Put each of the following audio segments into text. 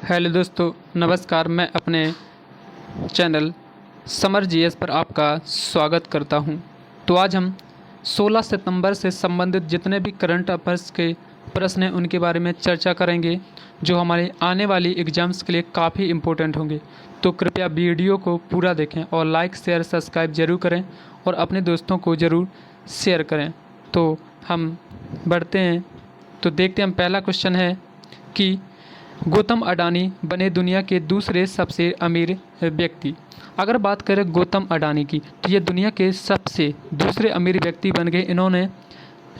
Hello दोस्तों, नमस्कार। मैं अपने चैनल समर जीएस पर आपका स्वागत करता हूं। तो आज हम 16 सितंबर से संबंधित जितने भी करंट अफेयर्स के प्रश्न हैं उनके बारे में चर्चा करेंगे, जो हमारे आने वाली एग्ज़ाम्स के लिए काफ़ी इम्पोर्टेंट होंगे। तो कृपया वीडियो को पूरा देखें और लाइक शेयर सब्सक्राइब ज़रूर करें और अपने दोस्तों को ज़रूर शेयर करें। तो हम बढ़ते हैं, तो देखते हैं। हम पहला क्वेश्चन है कि गौतम अडानी बने दुनिया के दूसरे सबसे अमीर व्यक्ति। अगर बात करें गौतम अडानी की, तो ये दुनिया के सबसे दूसरे अमीर व्यक्ति बन गए। इन्होंने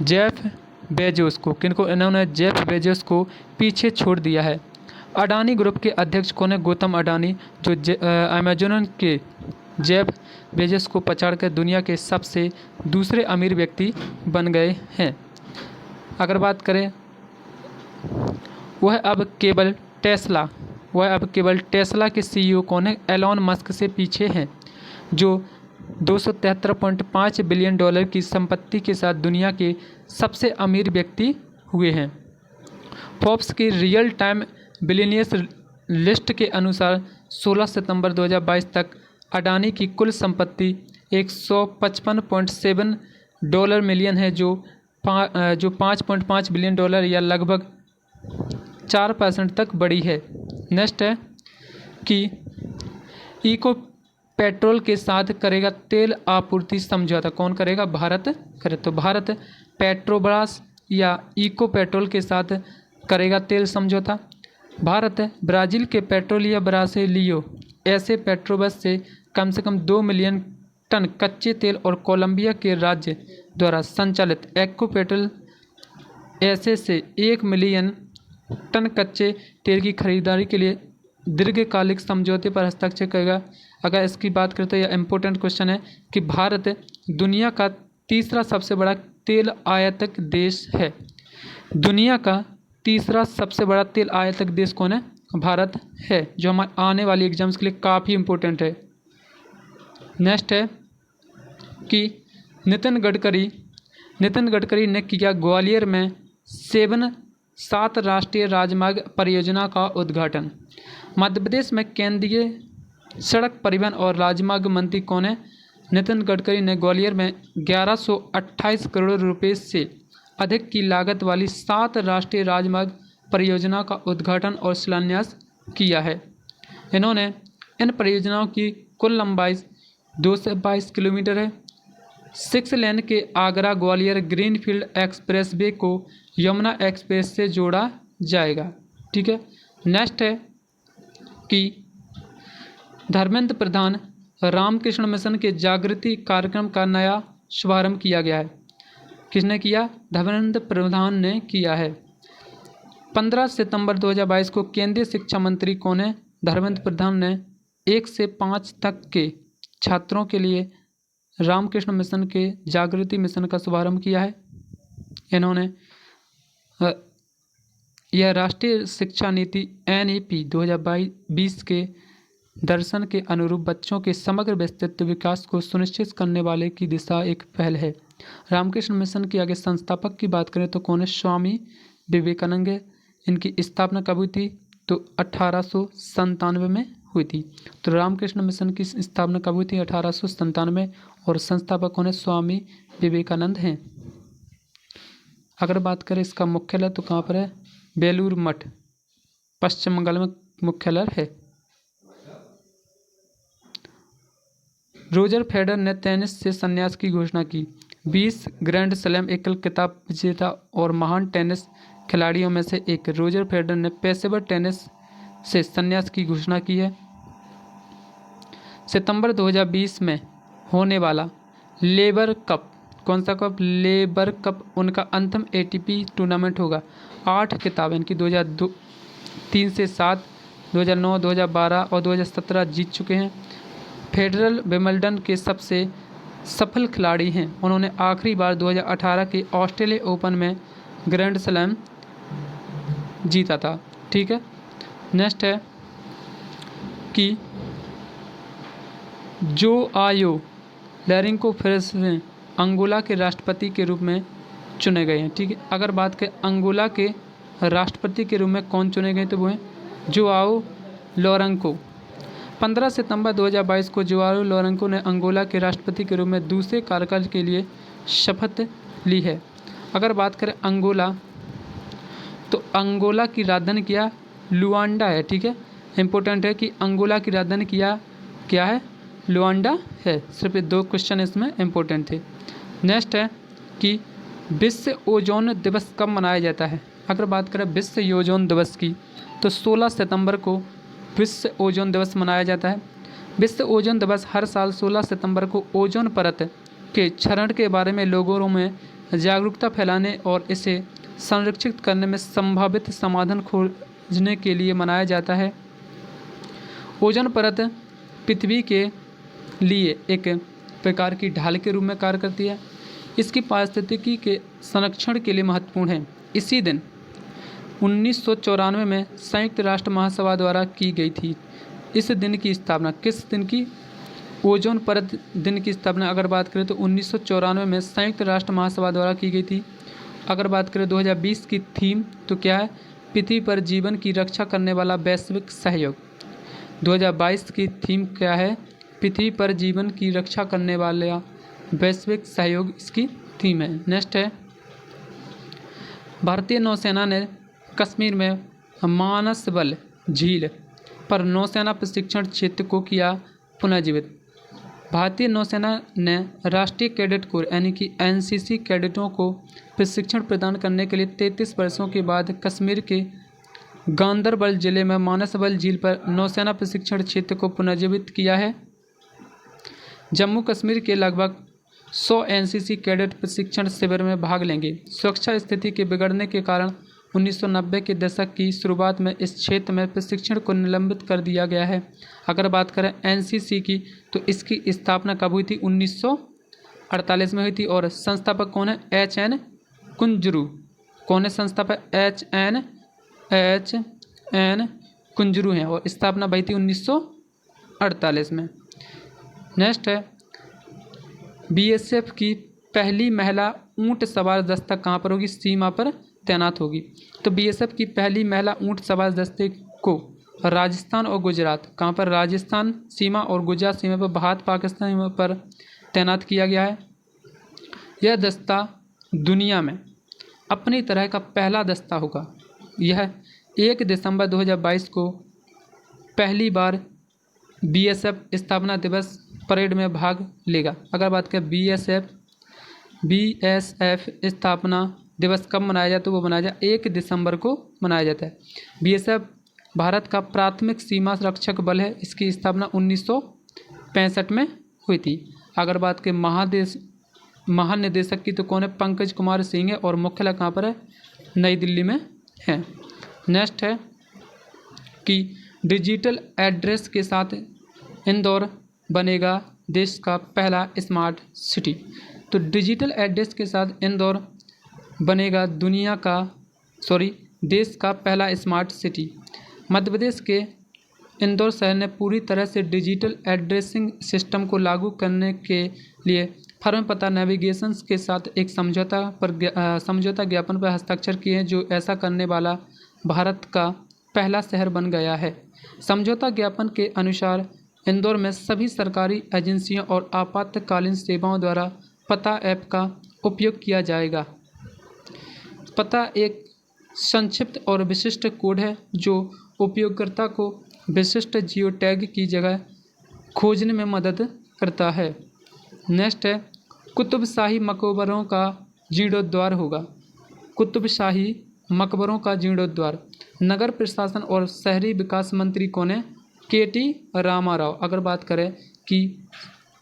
जेफ बेजोस को इन्होंने जेफ बेजोस को पीछे छोड़ दिया है। अडानी ग्रुप के अध्यक्ष कौन है? गौतम अडानी, जो अमेजोन के जेफ बेजोस को पछाड़कर दुनिया के सबसे दूसरे अमीर व्यक्ति बन गए हैं। अगर बात करें, वह अब केवल टेस्ला के सीईओ कौन है? एलॉन मस्क से पीछे हैं, जो 273.5 बिलियन डॉलर की संपत्ति के साथ दुनिया के सबसे अमीर व्यक्ति हुए हैं। फोर्ब्स की रियल टाइम बिलियनियर्स लिस्ट के अनुसार 16 सितंबर 2022 तक अडानी की कुल संपत्ति 155.7 डॉलर मिलियन है, जो 5.5 बिलियन डॉलर या लगभग 4% तक बढ़ी है। नेक्स्ट है कि इको पेट्रोल के साथ करेगा तेल आपूर्ति समझौता। कौन करेगा? भारत करे। तो भारत पेट्रोब्रास या इको पेट्रोल के साथ करेगा तेल समझौता। भारत ब्राज़ील के पेट्रोल या ब्रासिलियो ऐसे पेट्रोबस से कम 2 मिलियन टन कच्चे तेल और कोलंबिया के राज्य द्वारा संचालित एक्को पेट्रोल ऐसे से 1 मिलियन टन कच्चे तेल की खरीदारी के लिए दीर्घकालिक समझौते पर हस्ताक्षर करेगा। अगर इसकी बात करें तो यह इम्पोर्टेंट क्वेश्चन है कि भारत दुनिया का तीसरा सबसे बड़ा तेल आयातक देश है। दुनिया का तीसरा सबसे बड़ा तेल आयातक देश कौन है? भारत है, जो हमारे आने वाली एग्जाम्स के लिए काफ़ी इम्पोर्टेंट है। नेक्स्ट है कि नितिन गडकरी ने किया ग्वालियर में 7 राष्ट्रीय राजमार्ग परियोजना का उद्घाटन। मध्य प्रदेश में केंद्रीय सड़क परिवहन और राजमार्ग मंत्री कौन है? नितिन गडकरी ने ग्वालियर में 1128 करोड़ रुपए से अधिक की लागत वाली 7 राष्ट्रीय राजमार्ग परियोजना का उद्घाटन और शिलान्यास किया है। इन्होंने इन परियोजनाओं की कुल लंबाई 222 किलोमीटर है। 6 लेन के आगरा ग्वालियर ग्रीनफील्ड एक्सप्रेसवे को यमुना एक्सप्रेस से जोड़ा जाएगा। ठीक है। नेक्स्ट है कि धर्मेंद्र प्रधान रामकृष्ण मिशन के जागृति कार्यक्रम का नया शुभारंभ किया गया है। किसने किया? धर्मेंद्र प्रधान ने किया है। 15 सितंबर 2022 को केंद्रीय शिक्षा मंत्री कौन है? धर्मेंद्र प्रधान ने 1 से 5 तक के छात्रों के लिए रामकृष्ण मिशन के जागृति मिशन का शुभारंभ किया है। इन्होंने यह राष्ट्रीय शिक्षा नीति NEP 2020 के दर्शन के अनुरूप बच्चों के समग्र व्यक्तित्व विकास को सुनिश्चित करने वाले की दिशा एक पहल है। रामकृष्ण मिशन के आगे संस्थापक की बात करें तो कौन है? स्वामी विवेकानंद है। इनकी स्थापना कब हुई थी? तो 1897 में हुई थी। तो रामकृष्ण मिशन की स्थापना कब हुई थी? 1897। और संस्थापक कौन है? स्वामी विवेकानंद हैं। अगर बात करें इसका मुख्यालय तो कहाँ पर है? बेलूर मठ, पश्चिम बंगाल में मुख्यालय है। रोजर फेडरर ने टेनिस से संन्यास की घोषणा की। 20 ग्रैंड स्लैम एकल खिताब विजेता और महान टेनिस खिलाड़ियों में से एक रोजर फेडरर ने पेशेवर टेनिस से संन्यास की घोषणा की है। सितंबर 2020 में होने वाला लेबर कप, कौन सा कप? लेबर कप उनका अंतिम ATP टूर्नामेंट होगा। 8 खिताब इनकी 2003 से 7, 2009, 2012 और 2017 जीत चुके हैं। फेडरर विंबलडन के सबसे सफल खिलाड़ी हैं। उन्होंने आखिरी बार 2018 के ऑस्ट्रेलिया ओपन में ग्रैंड स्लैम जीता था। ठीक है। नेक्स्ट है कि जोआयो लोरेंको फिर से अंगोला के राष्ट्रपति के रूप में चुने गए हैं। ठीक है। अगर बात करें अंगोला के राष्ट्रपति के रूप में कौन चुने गए, तो वो हैं जोआओ लोरेंको। 15 सितंबर 2022 को जोआओ लोरेंको ने अंगोला के राष्ट्रपति के रूप में दूसरे कार्यकाल के लिए शपथ ली है। अगर बात करें अंगोला, तो अंगोला की राजधानी क्या लुआंडा है। ठीक है, इंपॉर्टेंट है कि अंगोला की राजधानी क्या है लुआंडा है। सिर्फ ये 2 क्वेश्चन इसमें इंपॉर्टेंट थे। नेक्स्ट है कि विश्व ओजोन दिवस कब मनाया जाता है। अगर बात करें विश्व ओजोन दिवस की, तो 16 सितंबर को विश्व ओजोन दिवस मनाया जाता है। विश्व ओजोन दिवस हर साल 16 सितंबर को ओजोन परत के क्षरण के बारे में लोगों में जागरूकता फैलाने और इसे संरक्षित करने में संभावित समाधान खोजने के लिए मनाया जाता है। ओजोन परत पृथ्वी के लिए एक प्रकार की ढाल के रूप में कार्य करती है। इसकी पारिस्थितिकी के संरक्षण के लिए महत्वपूर्ण है। इसी दिन 1994 में संयुक्त राष्ट्र महासभा द्वारा की गई थी। इस दिन की स्थापना किस दिन की, ओजोन परत दिन की स्थापना अगर बात करें तो 1994 में संयुक्त राष्ट्र महासभा द्वारा की गई थी। अगर बात करें 2020 की थीम तो क्या है, पृथ्वी पर जीवन की रक्षा करने वाला वैश्विक सहयोग। 2022 की थीम क्या है, पृथ्वी पर जीवन की रक्षा करने वाला वैश्विक सहयोग इसकी थीम है। नेक्स्ट है, भारतीय नौसेना ने कश्मीर में मानसबल झील पर नौसेना प्रशिक्षण क्षेत्र को किया पुनर्जीवित। भारतीय नौसेना ने राष्ट्रीय कैडेट कोर यानी कि एनसीसी कैडेटों को प्रशिक्षण प्रदान करने के लिए 33 वर्षों के बाद कश्मीर के गांदरबल जिले में मानसबल झील पर नौसेना प्रशिक्षण क्षेत्र को पुनर्जीवित किया है। जम्मू कश्मीर के लगभग 100 एनसीसी कैडेट प्रशिक्षण शिविर में भाग लेंगे। सुरक्षा स्थिति के बिगड़ने के कारण 1990 के दशक की शुरुआत में इस क्षेत्र में प्रशिक्षण को निलंबित कर दिया गया है। अगर बात करें एनसीसी की, तो इसकी स्थापना कब हुई थी, 1948 में हुई थी। और संस्थापक कौन है, एच.एन. कुंजरू। कौन है संस्थापक, एच.एन. कुंजरू हैं और स्थापना भई थी 1948 में। नेक्स्ट है, बीएसएफ की पहली महिला ऊंट सवार दस्ता कहाँ पर होगी, सीमा पर तैनात होगी। तो बीएसएफ की पहली महिला ऊंट सवार दस्ते को राजस्थान और गुजरात, कहाँ पर, राजस्थान सीमा और गुजरात सीमा पर, भारत पाकिस्तान सीमा पर तैनात किया गया है। यह दस्ता दुनिया में अपनी तरह का पहला दस्ता होगा। यह 1 दिसंबर 2022 को पहली बार बीएसएफ स्थापना दिवस परेड में भाग लेगा। अगर बात करें बीएसएफ स्थापना दिवस कब मनाया जाता है, तो वो मनाया जाए 1 दिसंबर को मनाया जाता है। बीएसएफ भारत का प्राथमिक सीमा रक्षक बल है। इसकी स्थापना 1965 में हुई थी। अगर बात करें महानिदेशक की, तो कौन है, पंकज कुमार सिंह है और मुख्यालय कहाँ पर है, नई दिल्ली में है। नेक्स्ट है कि डिजिटल एड्रेस के साथ इंदौर बनेगा देश का पहला स्मार्ट सिटी। तो डिजिटल एड्रेस के साथ इंदौर बनेगा देश का पहला स्मार्ट सिटी। मध्य प्रदेश के इंदौर शहर ने पूरी तरह से डिजिटल एड्रेसिंग सिस्टम को लागू करने के लिए फर्म पता नेविगेशन के साथ एक समझौता ज्ञापन पर हस्ताक्षर किए हैं, जो ऐसा करने वाला भारत का पहला शहर बन गया है। समझौता ज्ञापन के अनुसार इंदौर में सभी सरकारी एजेंसियों और आपातकालीन सेवाओं द्वारा पता ऐप का उपयोग किया जाएगा। पता एक संक्षिप्त और विशिष्ट कोड है जो उपयोगकर्ता को विशिष्ट जियो टैग की जगह खोजने में मदद करता है। नेक्स्ट है, कुतुबशाही मकबरों का जीर्णोद्धार होगा। कुतुबशाही मकबरों का जीर्णोद्धार नगर प्रशासन और शहरी विकास मंत्री कौन है, के.टी. रामाराव। अगर बात करें कि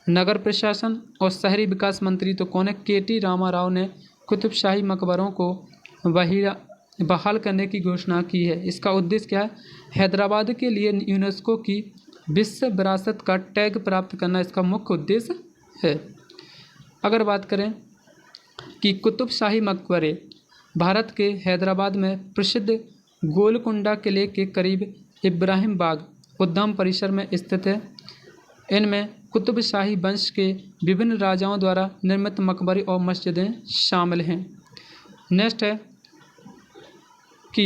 नगर प्रशासन और शहरी विकास मंत्री, तो कौन है, के.टी. रामाराव ने कुतुबशाही मकबरों को बहाल करने की घोषणा की है। इसका उद्देश्य क्या है, हैदराबाद के लिए यूनेस्को की विश्व विरासत का टैग प्राप्त करना इसका मुख्य उद्देश्य है। अगर बात करें कि कुतुबशाही मकबरे भारत के हैदराबाद में प्रसिद्ध गोलकुंडा किले के करीब इब्राहिम बाग उद्यान परिसर में स्थित है। इनमें कुतुबशाही वंश के विभिन्न राजाओं द्वारा निर्मित मकबरे और मस्जिदें शामिल हैं। नेक्स्ट है कि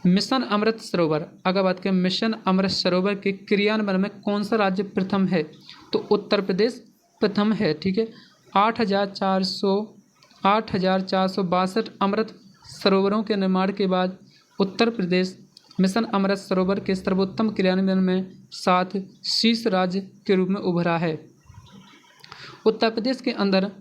मिशन अमृत सरोवर, अगर बात करें मिशन अमृत सरोवर के क्रियान्वयन में कौन सा राज्य प्रथम है, तो उत्तर प्रदेश प्रथम है। ठीक है, 8,462 अमृत सरोवरों के निर्माण के बाद उत्तर प्रदेश मिशन अमृत सरोवर के सर्वोत्तम क्रियान्वयन में 7 शीर्ष राज्य के रूप में उभरा है। उत्तर प्रदेश के अंदर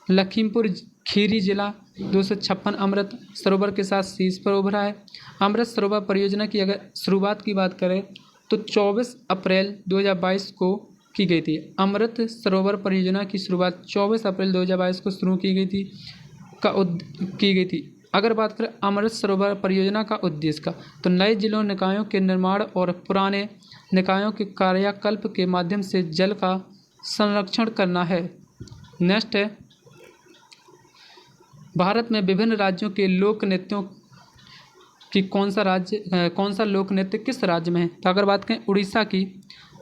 लखीमपुर खीरी जिला 256 अमृत सरोवर के साथ शीर्ष पर उभरा है। अमृत सरोवर परियोजना की अगर शुरुआत की बात करें तो 24 अप्रैल 2022 को की गई थी। अमृत सरोवर परियोजना की शुरुआत 24 अप्रैल 2022 को शुरू की गई थी। अगर बात करें अमृत सरोवर परियोजना का उद्देश्य का, तो नए जिलों निकायों के निर्माण और पुराने निकायों के कायाकल्प के माध्यम से जल का संरक्षण करना है। नेक्स्ट है, भारत में विभिन्न राज्यों के लोक नृत्यों की कौन सा लोक नृत्य किस राज्य में है, तो अगर बात करें उड़ीसा की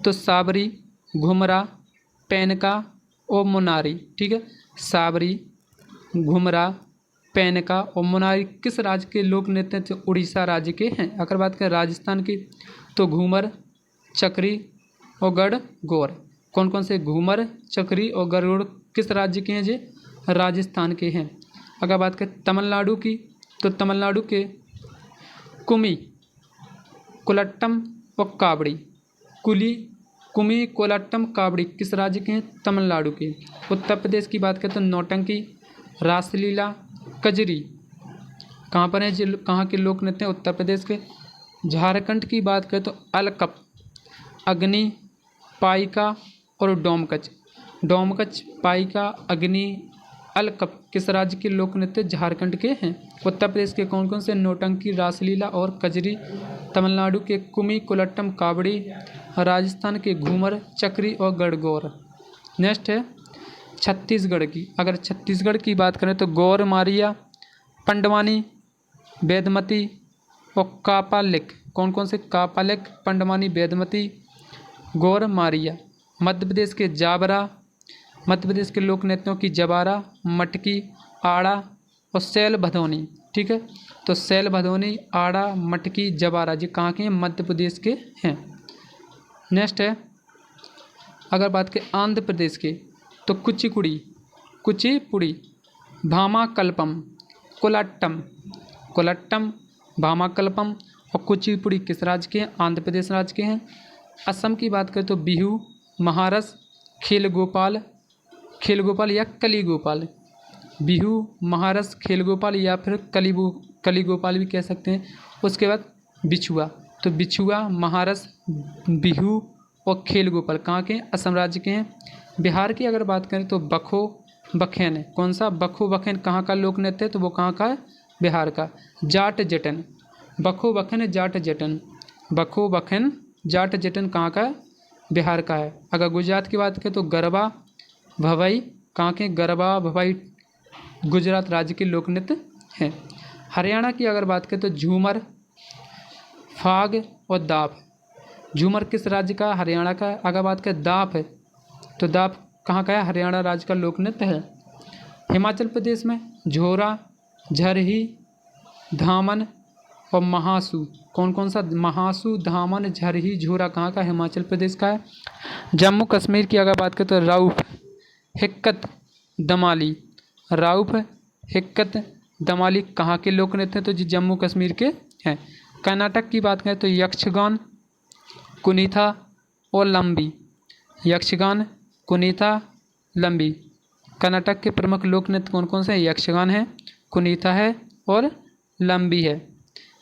तो साबरी, घुमरा, पैनका और मुनारी। ठीक है, साबरी, घुमरा, पैनका और मुनारी किस राज्य के लोक नृत्य तो उड़ीसा राज्य के हैं। अगर बात करें राजस्थान की तो घूमर, चक्री और गढ़गौर। कौन कौन से घूमर, चक्री और गढ़गौर किस राज्य के हैं, जी राजस्थान के हैं। अगर बात करें तमिलनाडु की तो तमिलनाडु के कुमी, कोलट्टम और कावड़ी। कुमी, कोलट्टम, कावड़ी किस राज्य के हैं, तमिलनाडु के। उत्तर प्रदेश की बात करें तो नौटंकी, रासलीला, कजरी कहाँ पर है, कहाँ के लोक नृत्य हैं, उत्तर प्रदेश के। झारखंड की बात करें तो अलकप, अग्नि, पाइका और डोमकच। डोमकच, पाइका, अग्नि, अलकप किस राज्य के लोक नृत्य, झारखंड के हैं। उत्तर प्रदेश के कौन कौन से, नौटंकी, रासलीला और कजरी। तमिलनाडु के कुमी, कोलट्टम, कावड़ी। राजस्थान के घूमर, चक्री और गढ़गौर। नेक्स्ट है छत्तीसगढ़ की, अगर छत्तीसगढ़ की बात करें तो गौर मारिया, पंडवानी, बेदमती और कापालिक। कौन कौन से, कापालिक, पंडवानी, बेदमती, गौर मारिया। मध्य प्रदेश के जाबरा, मध्य प्रदेश के लोक नृत्यों की जबारा, मटकी, आड़ा और सैल भदौनी। ठीक है, तो सैल भदौनी, आड़ा, मटकी, जबारा जी कहाँ के हैं, मध्य प्रदेश के हैं। नेक्स्ट है, अगर बात करें आंध्र प्रदेश के तो कुचिपुड़ी, भामाकल्पम, कोलट्टम, भामाकल्पम और कुचिपुड़ी किस राज्य के हैं, आंध्र प्रदेश राज्य के हैं। असम की बात करें तो बिहू, महारस, खेल गोपाल या कली गोपाल। बिहू, महारस, खेल गोपाल या फिर कली गोपाल भी कह सकते हैं। उसके बाद बिछुआ, तो बिछुआ, महारस, बिहू और खेल गोपाल कहाँ के हैं, असम राज्य के हैं। बिहार की अगर बात करें तो बखो बखेन, कौन सा, बखो बखेन कहाँ का लोक नृत्य है, तो वो कहाँ का है, बिहार का। जाट जटन, बखो बखेन, जाट जटन, बखो बखेन, जाट जटन कहाँ का है, बिहार का है। अगर गुजरात की बात करें तो गरबा भवाई कहाँ के, गरबा भवाई गुजरात राज्य के लोक नृत्य हैं। हरियाणा की अगर बात करें तो झूमर, फाग और दाप। झूमर किस राज्य का, हरियाणा का। अगर बात करें दाप है तो दाप कहाँ का है, हरियाणा राज्य का लोक नृत्य है। हिमाचल प्रदेश में झोरा, झरही, धामन और महासू। कौन कौन सा, महासू, धामन, झरही, झोरा कहाँ का, हिमाचल प्रदेश का है। जम्मू कश्मीर की अगर बात करें तो राउफ, हिक्कत, दमाली। राउफ, हिक्कत, दमाली कहाँ के लोक नृत्य हैं, तो जी जम्मू कश्मीर के हैं। कर्नाटक की बात करें तो यक्षगान, कुनीथा और लंबी। यक्षगान, कुनीथा, लंबी कर्नाटक के प्रमुख लोक नृत्य कौन कौन से हैं, यक्षगान है, कुनीथा है और लंबी है।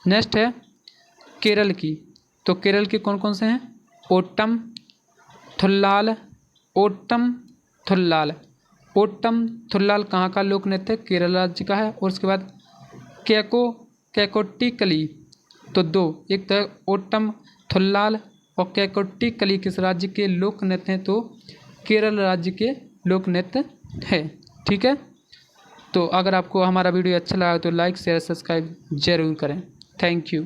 नेक्स्ट है केरल की, तो केरल के कौन कौन से हैं, ओट्टम, थुल्लाल, ओट्टम, थुल्लाल। ओट्टम, थुल्लाल कहाँ का लोक नृत्य, केरल राज्य का है। और उसके बाद कैकोट्टीकली, तो दो, एक तो ओट्टम, थुल्लाल और कैकोट्टीकली किस राज्य के लोक नृत्य हैं, तो केरल राज्य के लोक नृत्य है। ठीक है, तो अगर आपको हमारा वीडियो अच्छा लगा तो लाइक, शेयर, सब्सक्राइब जरूर करें। Thank you.